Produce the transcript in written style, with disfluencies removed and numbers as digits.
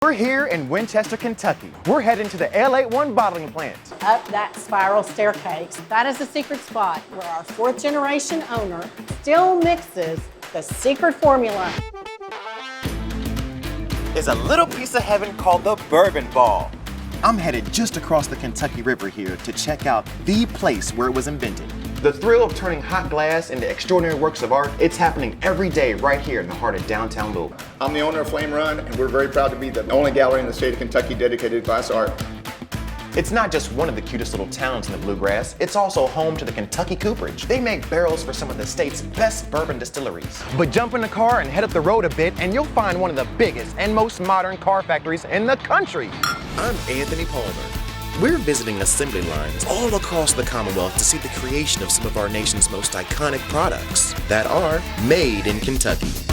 We're here in Winchester, Kentucky. We're heading to the L81 bottling plant. Up that spiral staircase, that is the secret spot where our fourth generation owner still mixes the secret formula. Is a little piece of heaven called the Bourbon Ball. I'm headed just across the Kentucky River here to check out the place where it was invented. The thrill of turning hot glass into extraordinary works of art, it's happening every day right here in the heart of downtown Louisville. I'm the owner of Flame Run, and we're very proud to be the only gallery in the state of Kentucky dedicated to glass art. It's not just one of the cutest little towns in the bluegrass, it's also home to the Kentucky Cooperage. They make barrels for some of the state's best bourbon distilleries. But jump in the car and head up the road a bit and you'll find one of the biggest and most modern car factories in the country. I'm Anthony Palmer. We're visiting assembly lines all across the Commonwealth to see the creation of some of our nation's most iconic products that are made in Kentucky.